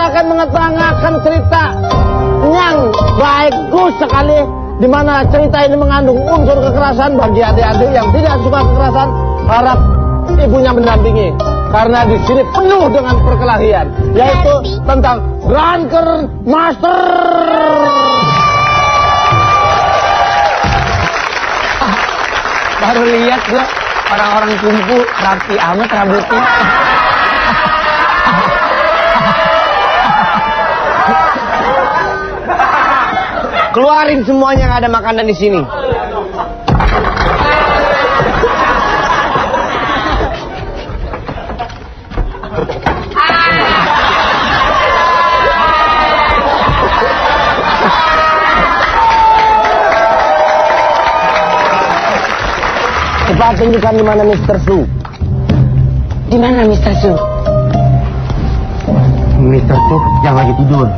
kita akan mengetengahkan cerita yang bagus sekali, di mana cerita ini mengandung unsur kekerasan bagi adik-adik yang tidak suka kekerasan. Harap ibunya mendampingi, karena di sini penuh dengan perkelahian, yaitu tentang Grandmaster Master. Baru lihat gua orang-orang kumpul rapi amat rambutnya. Keluarin semuanya yang ada makanan di sini. Cepat tunjukkan di mana Mr. Su. Di mana Mr. Su? Mr. Su yang lagi tidur.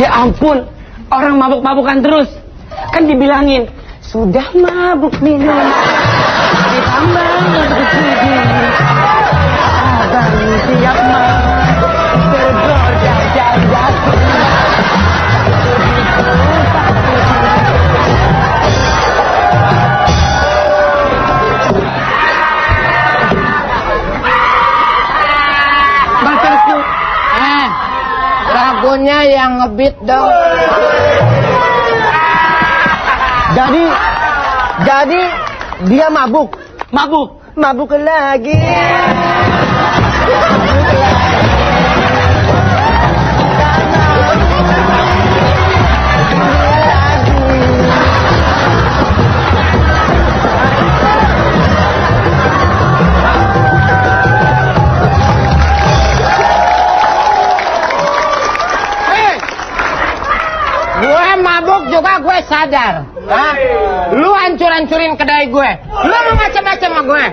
Ya ampun, orang mabuk-mabukan terus. Kan dibilangin, sudah mabuk minum, ditambah mabuk judi. Abang siap tergoda jatuh. Master Su, lagunya yang ngebeat dong. Jadi dia mabuk. Mabuk lagi. Gue mabuk juga gue sadar. Hah? Lu hancur-hancurin kedai gue. Lu mau macam-macam sama gue.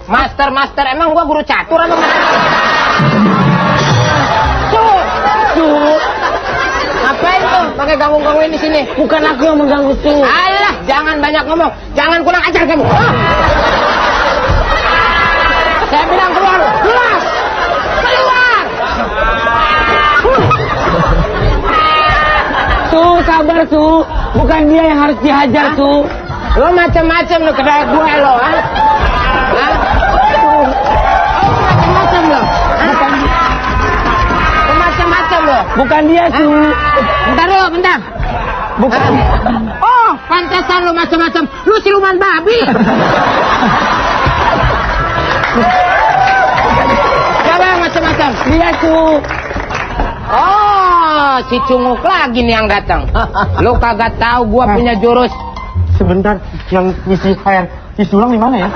Master, emang gue guru catur apa? Su. Ngapain tuh pakai ganggu-gangguin di sini? Bukan aku yang mengganggu Su. Alah, jangan banyak ngomong. Jangan kurang ajar kamu. Saya bilang keluar. Keluar. Su, sabar Su. Bukan dia yang harus dihajar Su. Lo macam-macam lo kedai gue lo, ha? Macam-macam lo. Macam-macam lo. Bukan dia Su. Bentar lo, bentar. Bukan. Oh, pantesan lo macam-macam. Lu siluman babi. Siapa yang macam-macam? Dia Su. Oh, si Cunguk lagi nih yang datang. Lu kagak tahu gua punya jurus. Sebentar, yang ngisi air di sulang di mana ya?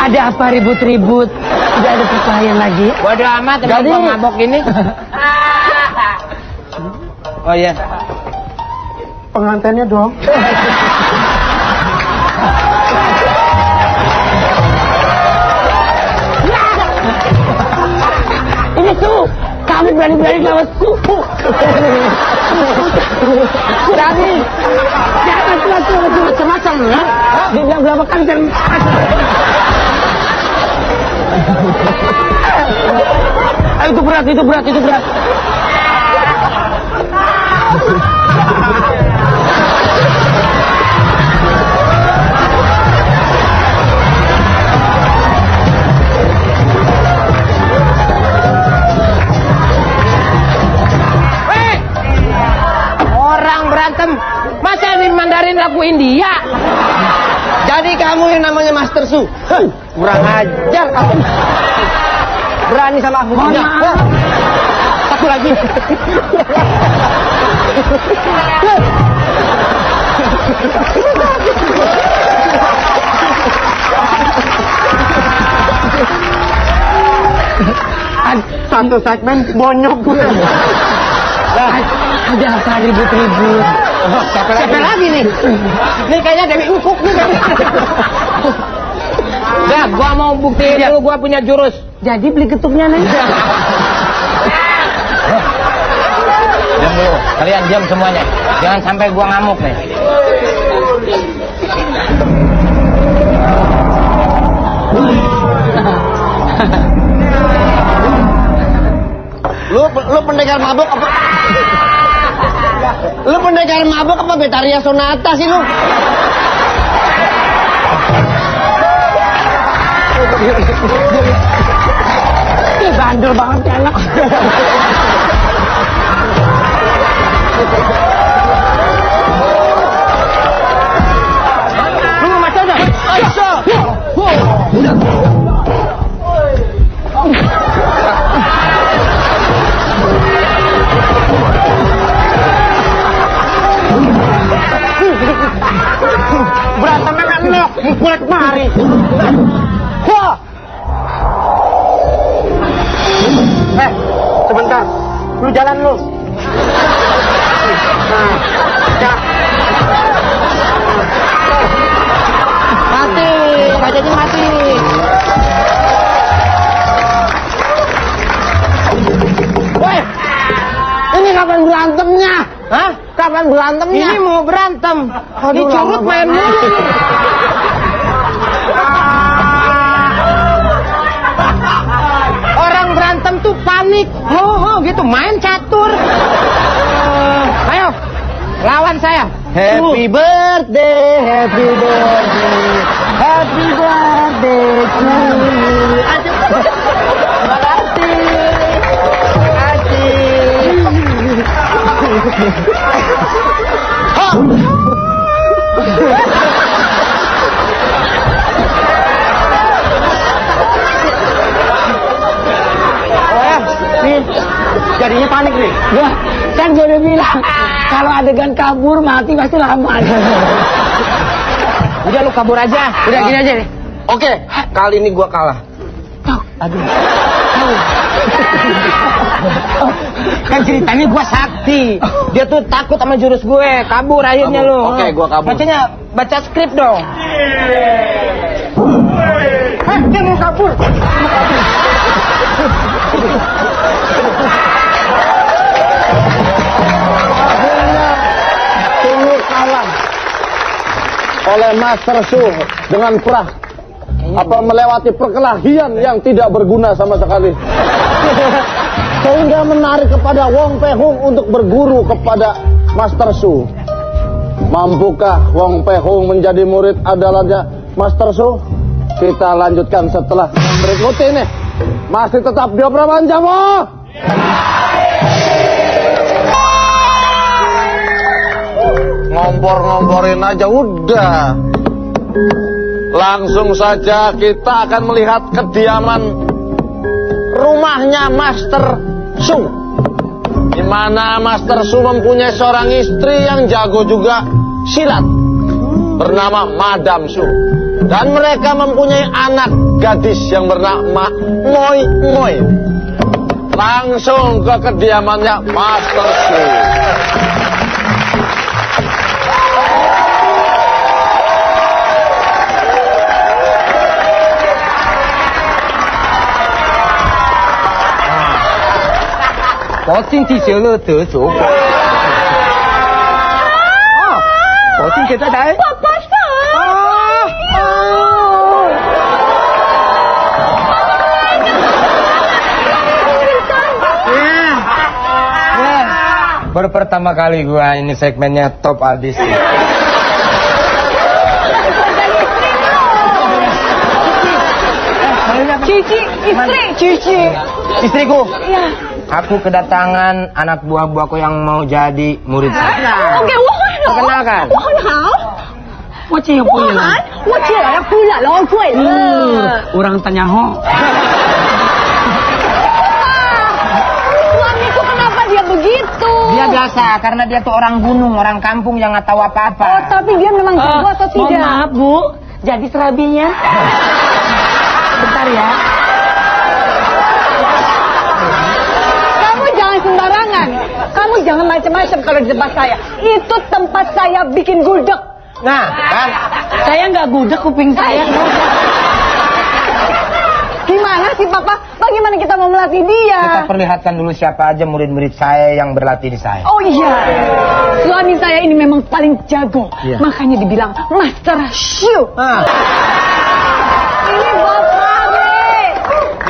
Ada apa ribut-ribut? Tidak ada perkelahian lagi. Bodo amat, emang gua mabok gini. Oh iya. Pengantinnya dong. Ini Su, kamu berani-berani lawan Su. Berani. Jangan tuh macam-macam ya. Dibilang berapa kali dan itu berat. Orang berantem masa di Mandarin lagu India. Jadi kamu yang namanya Master Su. Kurang ajar kamu. Berani sama aku juga. Satu lagi. Satu segmen bonyok gue. ada apa ribut-ribut? Siapa lagi nih? Nih kayaknya Dewi Ukuk nih. Dah, gua mau buktiin dulu gua punya jurus. Jadi beli ketuknya nih. dulu. Kalian diam semuanya. Jangan sampai gua ngamuk nih. Lu pendekar mabuk apa? Lu pendekar mabuk apa Betaria Sonata sih lu? Ih, bandel banget ya anak. Lu mau macam dah? Aisyah! Berantem kan lo, mukulat mari. Wah. Sebentar. Lu jalan lu. Nah, ya. Mati, bajanya mati. Woi, ini kapan berantemnya? Hah? Kapan berantemnya? Ini mau berantem. Aduh, Dicurut lama main banget. mulu. Orang berantem tuh panik. Gitu main catur. Ayo, lawan saya. Happy birthday, happy birthday, happy birthday to you. Terima kasih. Nih, jadinya panik nih. Gua kan gue udah bilang kalau adegan kabur mati pasti lama. Udah lu kabur aja. Udah gini aja nih. Oke, kali ini gua kalah. Kan ceritanya gua sakti. Dia tuh takut sama jurus gue. Kabur akhirnya Kabur. lu. Oke, gua kabur. Bacanya baca skrip dong. Dia mau kabur. Tunggu kalah oleh Master Su dengan perah. Apa melewati perkelahian yang tidak berguna sama sekali. Sehingga menarik kepada Wong Pe Hung untuk berguru kepada Master Su. Mampukah Wong Pe Hung menjadi murid adalannya Master Su? Kita lanjutkan setelah berikut ini. Masih tetap di Opraman Jamu. Ngompor-ngomporin aja udah. Langsung saja kita akan melihat kediaman rumahnya Master Su, di mana Master Su mempunyai seorang istri yang jago juga silat bernama Madam Su, dan mereka mempunyai anak gadis yang bernama Moi Moi. Langsung ke kediamannya Master Su. Có xin thì xíu lơ tớ chỗ. Có xin kita đấy. Baru pertama kali gua ini segmennya top abis. Cici, istri. Cici. Istriku. Iya. Aku kedatangan anak buah-buahku yang mau jadi murid saya. Oke, Perkenalkan. 我很好，我这不我喊，我这来哭了，老贵了。 Orang tanya ho. Suamiku kenapa dia begitu? Dia biasa karena dia tuh orang gunung, orang kampung yang nggak tahu Oh, apa-apa. tapi dia memang jago atau Mohon tidak? maaf Bu, jadi serabinya. Bentar ya. Kamu jangan sembarangan. Kamu jangan macam-macam kalau di tempat saya. Itu tempat saya bikin gudeg. Nah, kan? Saya nggak gudeg kuping saya. Gimana sih Papa? Bagaimana kita mau melatih dia? Kita perlihatkan dulu siapa aja murid-murid saya yang berlatih di saya. Oh iya, suami saya ini memang paling jago. Iya. Makanya dibilang Master Shu. Ah, Ini Bob Marley.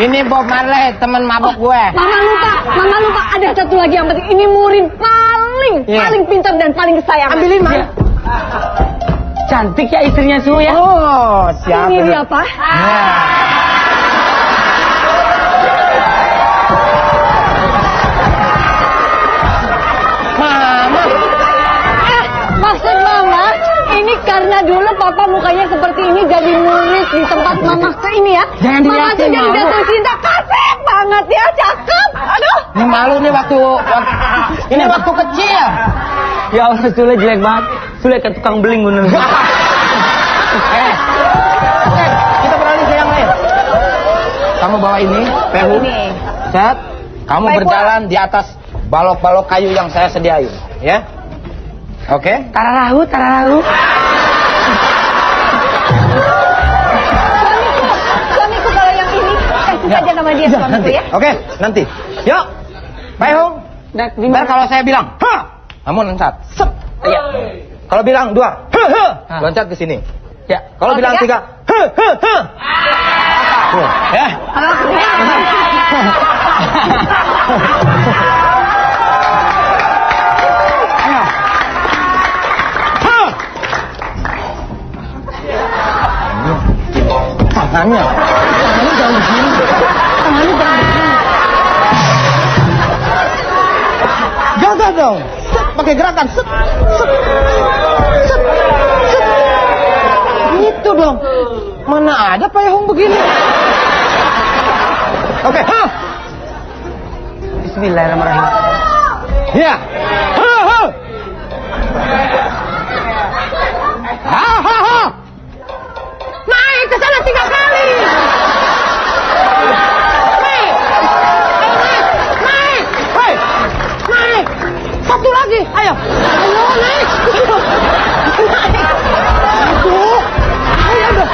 ini Bob Marley, teman mabok gue. Mama lupa, ada satu lagi yang penting. Ini murid Iya. paling pintar dan paling sayang. Ambilin, Ma. Cantik ya istrinya Su ya. Oh, siapa? Ini dia, Pak. Mama. Maksud Mama, ini karena dulu Papa mukanya seperti ini jadi murid di tempat Mama ini ya. Jangan Mama dilihatin, tuh jadi Mama. jatuh cinta. Kasih banget ya, cakep. Aduh. Ini malu nih ini waktu kecil. Ya Allah Sule jelek banget. Sule ke tukang beling bener. Kita beralih ke yang lain. Kamu bawa ini, pehu. Set. Kamu Baik, berjalan di atas balok-balok kayu yang saya sediain, ya. Oke? Tararahu. Suamiku kalau yang ini kasih saja nama dia suamiku Nanti. ya. Oke, nanti. Yuk. Pehung. Ntar kalau saya bilang, ha, kamu loncat. Sep. Iya. Kalau bilang 2, loncat ke sini. Ya. Kalau Oke, bilang ya. 3, ya. Tangannya. Tangannya jangan begini. Tangannya jangan begini. Jaga dong. Set, pakai gerakan. Set, set, set, set. Gitu dong. Mana ada payung begini? Oke, ha. Bismillahirrahmanirrahim. Ya. Ha, ha. Ha, ha, ha. Naik ke sana 3 kali. Naik. Naik. Hei. Naik. Satu lagi. Ayo. Ayo, naik. Aduh. Ayo dong.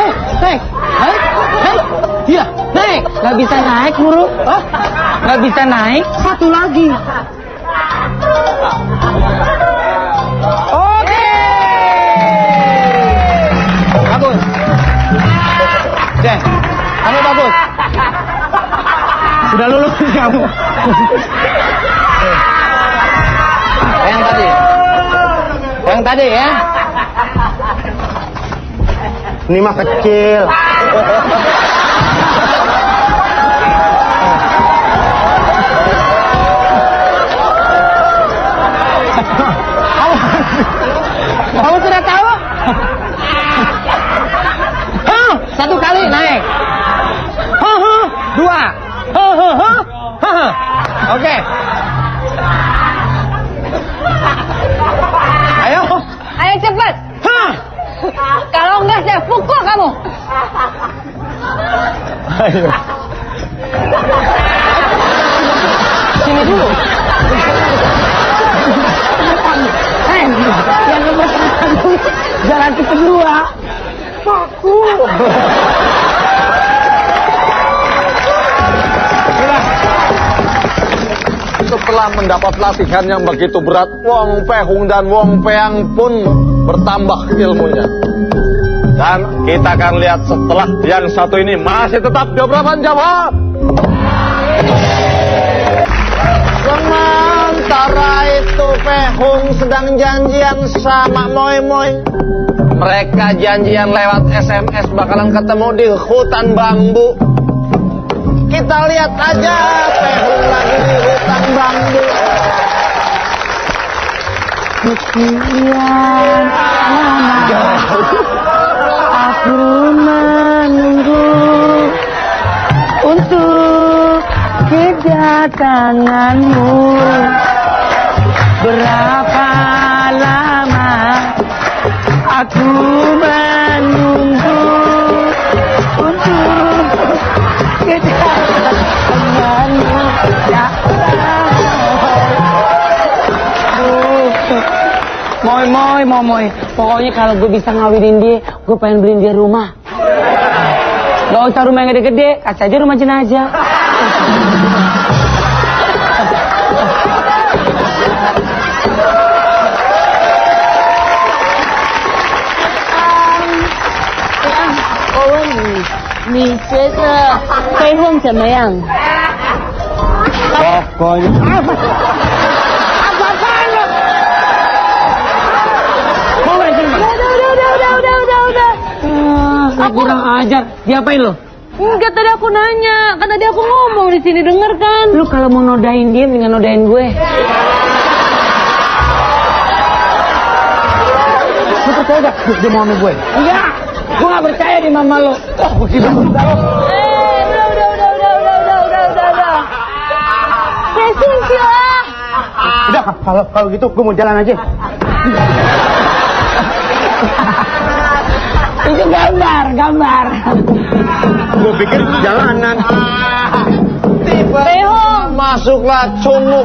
Naik. Naik. Naik. Iya, naik. Gak bisa naik Guru. Hah? Gak bisa naik. Satu lagi. Oke. Bagus. Cek, kamu bagus. Sudah lulus kamu. Yang tadi. Yang tadi ya. Ini mah kecil. Kamu sudah tahu? Hah, 1 kali naik. Hah, 2. Hah. Oke. Ayo. Ayo cepat. Hah. Kalau enggak saya pukul kamu. Ayo. Sini dulu. Yang nomor 1 jalan ke kedua. Setelah mendapat latihan yang begitu berat, Wong Pehung dan Wong Peang pun bertambah ilmunya. Dan kita akan lihat setelah yang satu ini masih tetap jawaban jawab. Sementara itu Pehung sedang janjian sama Moy Moy. Mereka janjian lewat SMS bakalan ketemu di hutan bambu. Kita lihat aja Pehung lagi di hutan bambu. Sekian lama aku menunggu untuk kedatanganmu. Berapa lama aku menunggu untuk kedatanganmu. Ya Moy. Pokoknya kalau gue bisa ngawinin dia, gue pengen beliin dia rumah. Gak usah rumah yang gede-gede, kasih aja rumah jenazah.你觉得飞鸿怎么样？ Pokoknya. Udah. Kurang ajar. Diapain lo? Enggak, tadi aku nanya. Kan tadi aku ngomong di sini, denger kan? Lu kalau mau nodain dia, mendingan nodain gue. Lu percaya gak dia mau sama gue? Enggak, gue gak percaya di mama lo. Udah. Presisi lah. Udah, kalau gitu gue mau jalan aja. Itu gambar. Gue pikir jalanan. Behong. Masuklah Cunguk,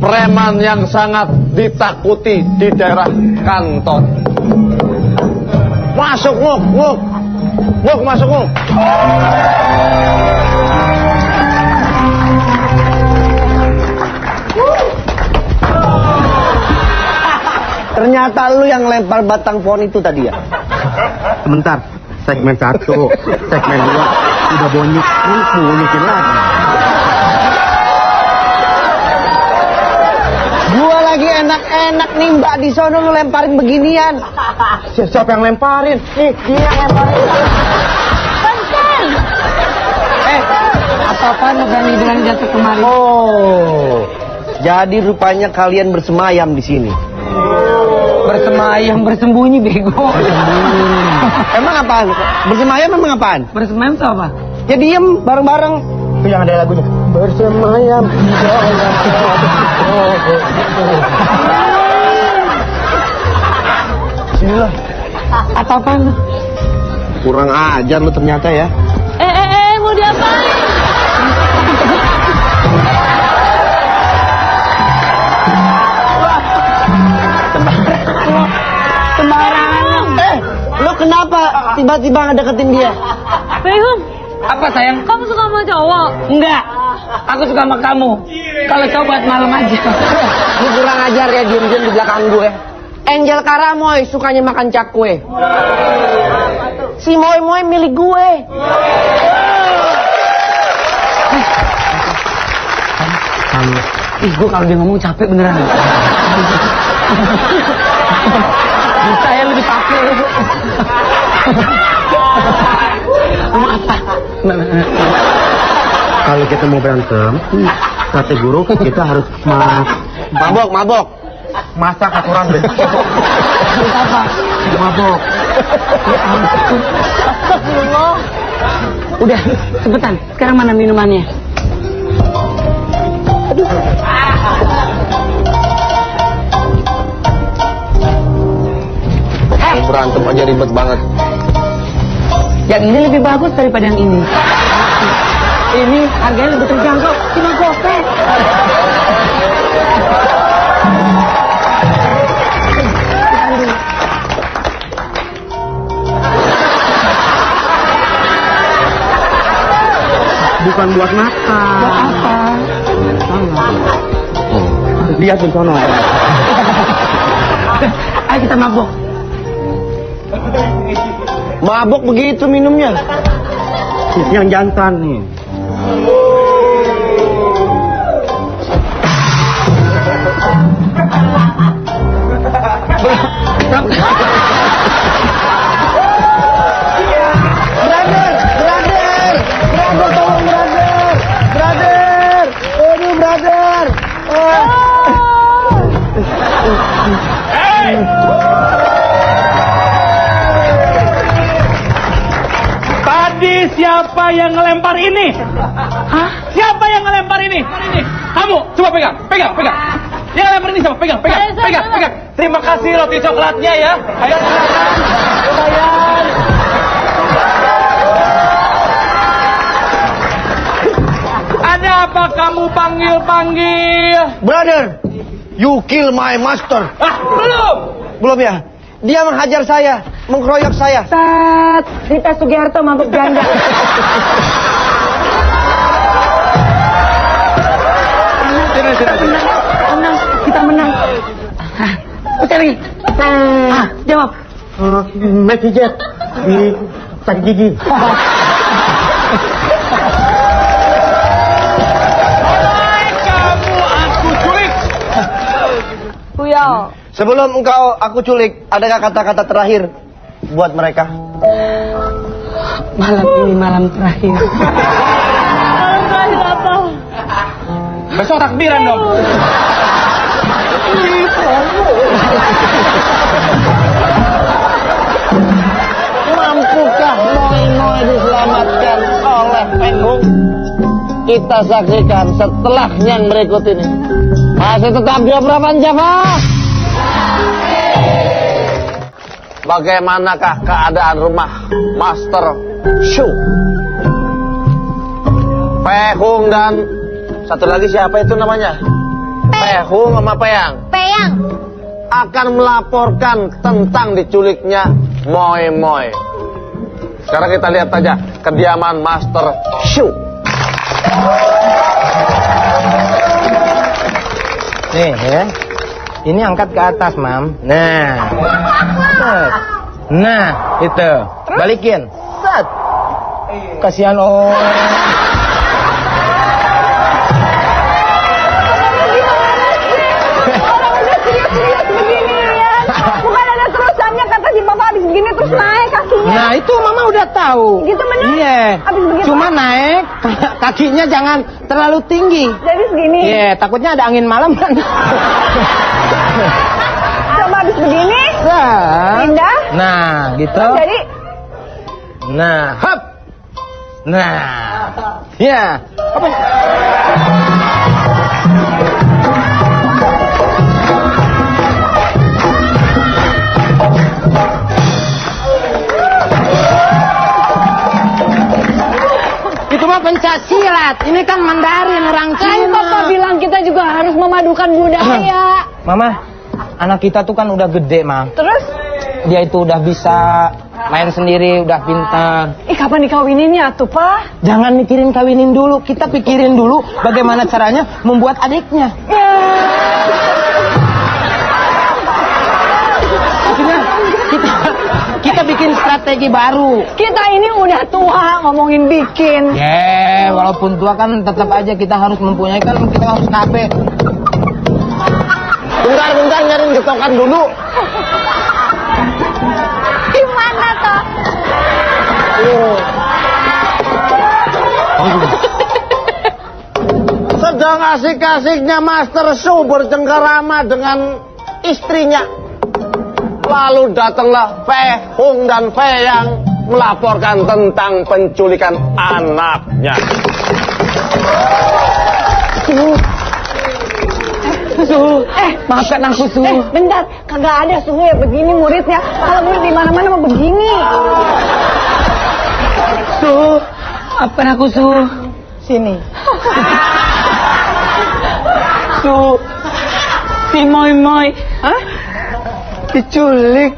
preman yang sangat ditakuti di daerah kantor. Masuk Nguk, masuk Nguk. Ternyata lu yang lempar batang pohon itu tadi ya? Sebentar, segmen 1, segmen 2 udah bunyikin lagi. Gua lagi enak-enak nih mbak di sono lu lemparin beginian. Siapa yang lemparin? Nih, dia yang lemparin. Bentar. Apa-apaan lo berani bilang jatuh kemarin? Oh, jadi rupanya kalian bersemayam di sini. Bersemayam, bersembunyi, bego. Emang apaan? Bersemayam emang apaan? Bersemayam tuh apa? Ya diem bareng-bareng. Itu yang ada lagunya. Bersemayam. Sinilah. Apa-apaan lo? Kurang ajar lu ternyata ya. Mau diapain? Sembarangan. Lu kenapa tiba-tiba ngedeketin dia? Behong, Apa sayang? kamu suka sama cowok? Enggak. Aku suka sama kamu. Kalau cowok buat malam aja. Lu kurang ajar ya diem-diem di belakang gue. Angel Karamoy sukanya makan cakwe. Si Moy milik gue. Ih, gue kalau dia ngomong capek beneran. Saya lebih capek. Mau apa? Kalau kita mau berantem, kata guru kita harus mabok. Masak aturan deh. Apa? Mabok. Udah, cepetan. Sekarang mana minumannya? Berantem aja ribet banget. Yang ini lebih bagus daripada yang ini. Ini harganya lebih terjangkau, cuma gopek. Bukan buat makan. Buat apa? Lihat di sono. Ayo kita mabok. Mabok begitu minumnya. Yang jantan nih. Tadi siapa yang ngelempar ini? Hah? Siapa yang ngelempar ini? Kamu, coba pegang. Yang ngelempar ini siapa? Pegang. Terima kasih roti coklatnya ya. Ayo silakan. Lumayan. Ada apa kamu panggil? Brother, you kill my master. Belum. Belum ya? Dia menghajar saya. mengkeroyok saya. Sat, Rita Sugiharto mabuk janda. Menang, kita menang. Putri, jawab. Mekijet di sakit gigi. Kamu aku culik. Buyao. Sebelum engkau aku culik, adakah kata-kata terakhir buat mereka? Malam ini malam terakhir. Besok takbiran dong. Mampukah Moi diselamatkan oleh Penghung? Kita saksikan setelah yang berikut ini. Masih tetap di Obraman Java. Bagaimanakah keadaan rumah Master Shu? Penghung dan satu lagi siapa itu namanya? Penghung sama Peyang Peyang. akan melaporkan tentang diculiknya Moi. Sekarang kita lihat saja kediaman Master Shu. Nih ya. Ini angkat ke atas, Mam. Nah. Set. Nah, itu. Balikin. Set. Kasihan Serius begini ya. Bukan ada terusannya, kata si bapak habis begini terus naik kakinya. Nah, itu Mama udah tahu. Gitu bener? Iya. Habis begitu. Cuma naik kakinya jangan terlalu tinggi. Jadi segini. Iya, takutnya ada angin malam kan. Coba habis begini. Nah. Pindah. Nah, gitu. Jadi Nah, hop. Nah. Ya. Apa? Itu mah pencak silat. Ini kan Mandarin orang kan Cina. bapak bilang kita juga harus memadukan budaya. Mama, anak kita tuh kan udah gede, Ma. Terus, Dia itu udah bisa main sendiri, udah pintar. kapan dikawininnya tuh, Pak? Jangan mikirin kawinin dulu, kita pikirin dulu bagaimana caranya membuat adiknya. Ya. Maksudnya kita bikin strategi baru. Kita ini udah tua ngomongin bikin. Walaupun tua kan tetap aja kita harus mempunyai, kan kita harus KB. Bentar nyariin getokan dulu. Gimana toh? Sedang asik-asiknya Master Shu bercengkarama dengan istrinya. Lalu datanglah Penghung dan Peyang melaporkan tentang penculikan anaknya. Suhu, maafkan aku Suhu. Bentar, kagak ada Suhu ya begini muridnya. Kalau murid di mana-mana mah begini. Suhu, maafkan aku Suhu. Sini. Suhu, si Moi. Hah? Diculik.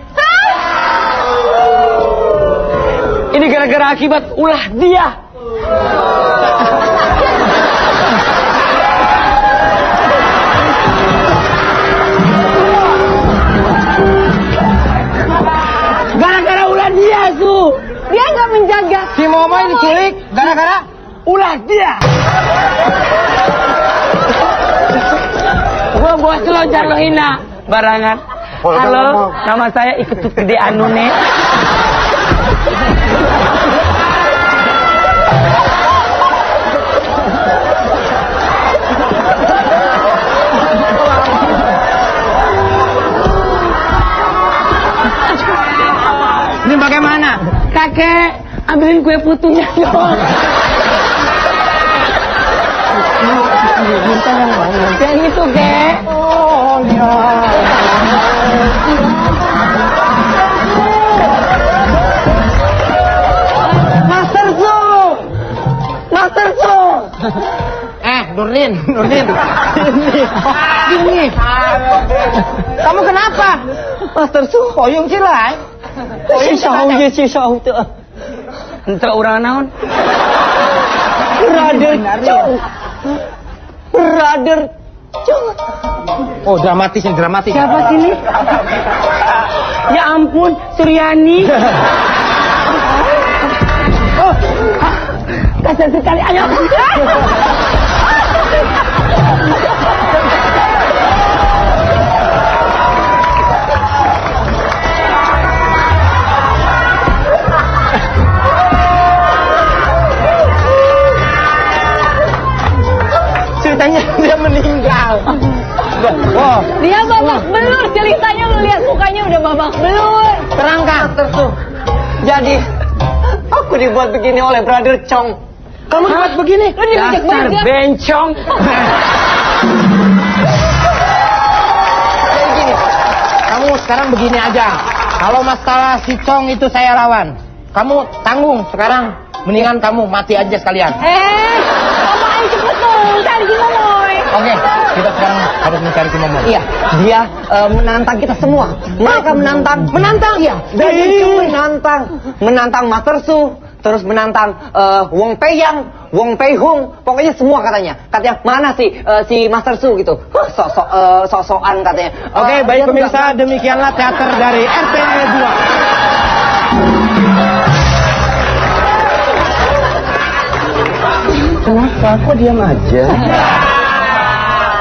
Ini gara-gara akibat ulah dia. Gara-gara ulah dia, Su. Dia nggak menjaga. Si Momo diculik gara-gara Ulah dia. Gua bos lo jangan lo hina. Barangan. Halo, nama saya ikut gede anu nih. ini bagaimana? Kakek, ambilin kue putunya dong. Yang itu, Kek. Oh ya. Master Su. Nurdin. Gini. Kamu kenapa? Master Su. Hoyong cilai. Sahu ye si sahu teu. Ente urang naon? Brother Cong. Brother Cong. Oh, dramatis nih, dramatis. Siapa sini? Ya ampun, Suryani. Oh, kasar sekali. Ayo. Ceritanya dia meninggal. Wow. Dia babak belur ceritanya, lu lihat mukanya udah babak belur. Terangkan terus. Jadi aku dibuat begini oleh Brother Cong. Kamu dibuat begini? Lu dibecek Dasar banget. bencong. Kayak gini. Kamu sekarang begini aja. Kalau masalah si Cong itu saya lawan. Kamu tanggung sekarang. Mendingan kamu mati aja sekalian. Apa aja cepet dong, cari si Momoy. Oke, kita sekarang harus mencari si Momo. Iya, dia menantang kita semua. Mereka menantang. Iya. Dari menantang Master Su, terus menantang Wong Pei-yang, Wong Pei-hung, pokoknya semua katanya. Katanya mana sih si Master Su gitu? Sok-sokan katanya. Oke, baik dia pemirsa, demikianlah teater dari RTW 2. Kenapa? Kok diam aja?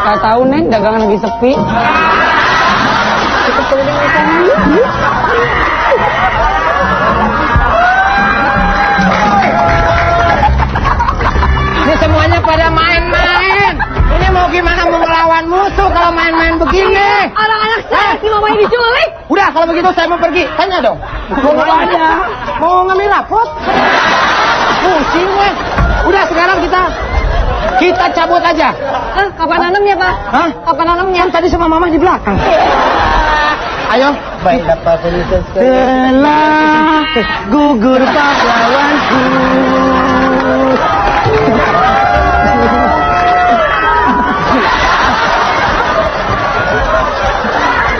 Gak tahu Neng, dagangan lagi sepi. Kita keliling ke sana yuk. Ini semuanya pada main-main. Ini mau gimana mau melawan musuh kalau main-main begini? Anak-anak saya si Momoy diculik. Udah, kalau begitu saya mau pergi. Tanya dong. Mau ngapain? Mau ngambil rapot? Pusing, weh. Udah, sekarang kita cabut aja. Kapan nanamnya, Pak? Hah? Kapan nanamnya? Kan tadi sama mama di belakang. Ayo. Baik, dapat Telah gugur pahlawanku.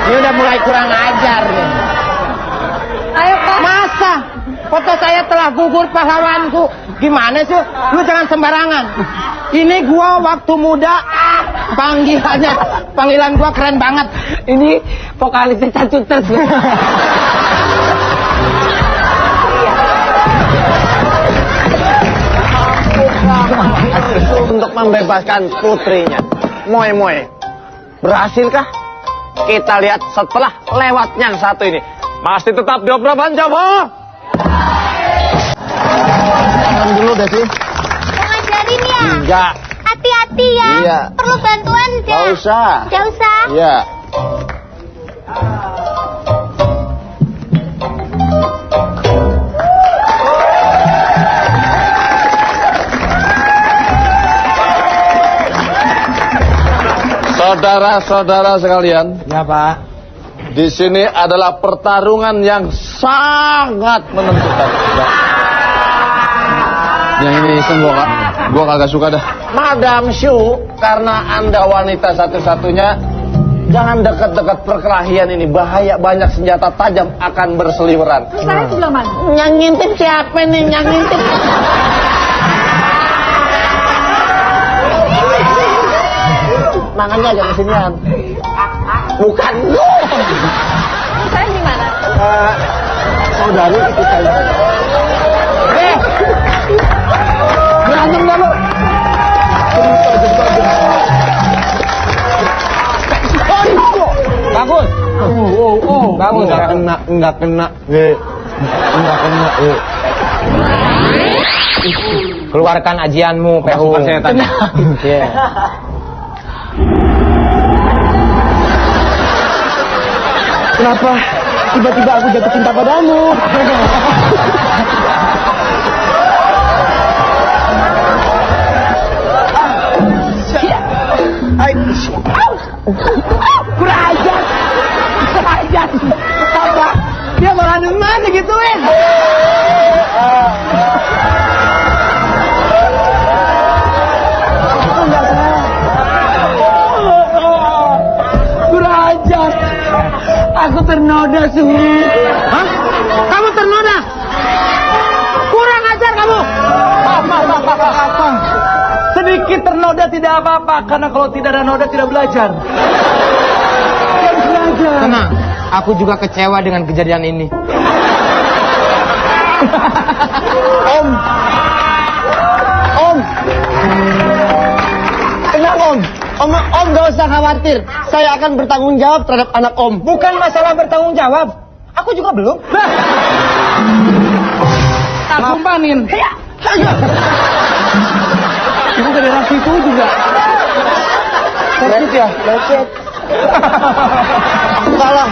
Ini udah mulai kurang ajar nih. Ayo, Pak. Masa foto saya telah gugur pahlawanku? Gimana sih? Lu jangan sembarangan. Ini gua waktu muda, panggilan gua keren banget. Ini vokalisnya Cacuters. Untuk membebaskan putrinya, Moy. Berhasilkah? Kita lihat setelah lewat yang satu ini. Masih tetap di obrolan Jawa. Jangan dulu deh sih. Mau ngajarin ya? Enggak. Hati-hati ya. Iya. Perlu bantuan Gak enggak? usah. Gak usah. Iya. Saudara-saudara sekalian, Ya, Pak. di sini adalah pertarungan yang sangat menentukan. Yang ini iseng gua kagak suka dah. Madam Shu, karena Anda wanita satu-satunya, jangan dekat-dekat perkelahian ini. Bahaya, banyak senjata tajam akan berseliweran. Terus saya sebelah mana? Yang ngintip siapa nih? Yang ngintip? Tangannya aja kesinian. Bukan lu. Saya di mana? Saudari kita ini. Berantem gak lu? Bagus. Bagus. Enggak kena. Enggak kena. Keluarkan ajianmu, Pehu. Iya. Kenapa tiba-tiba aku jatuh cinta padamu? Kurang ajar. Apa? Dia malah demam digituin. Kurang ajar. Aku ternoda, Su. Hah? Kamu ternoda? Sedikit ternoda tidak apa-apa, karena kalau tidak ada noda tidak belajar. Harus belajar. Tenang, aku juga kecewa dengan kejadian ini. Om. Tenang Om. Om gak usah khawatir. Saya akan bertanggung jawab terhadap anak Om. Bukan masalah bertanggung jawab. Aku juga belum. Tak kumpanin. Ibu dari rasi itu juga. Lecet ya? Lecet. Aku kalah.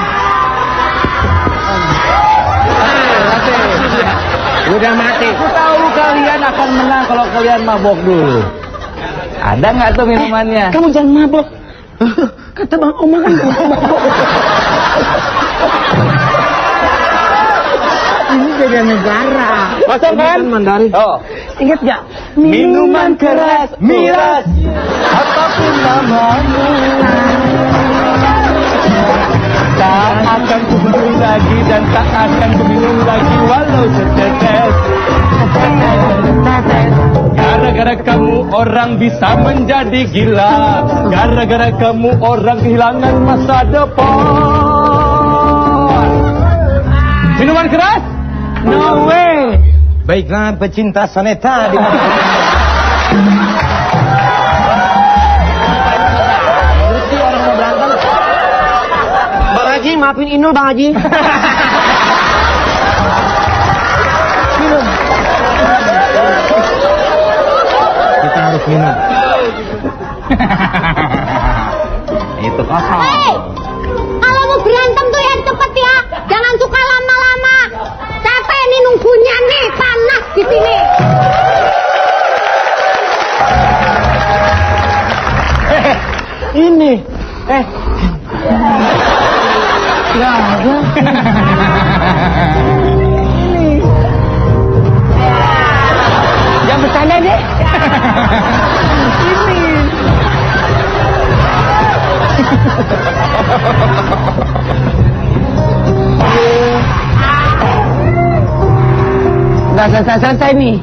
Udah mati. Aku tahu kalian akan menang kalau kalian mabok dulu. Ada nggak tuh minumannya? Kamu jangan mabok. Kata Bang Oma kan gak mabok. Ini jadi negara. Masuk kan? Mandarin. Oh. Ingat gak? Minuman keras, miras, apapun namamu, tak akan kubeli lagi dan tak akan kuminum lagi walau setetes. Gara-gara kamu orang bisa menjadi gila, gara-gara kamu orang kehilangan masa depan. Minuman keras? No way. Baiklah pecinta soneta di Bang Haji, maafin Inul Bang Haji. Kita harus minum. Itu kosong. Hei, kalau mau berantem tuh yang cepet ya. Jangan suka lama-lama. Capek nih nunggunya nih, panas di sini. Ini. Jangan bercanda deh. Udah selesai nih.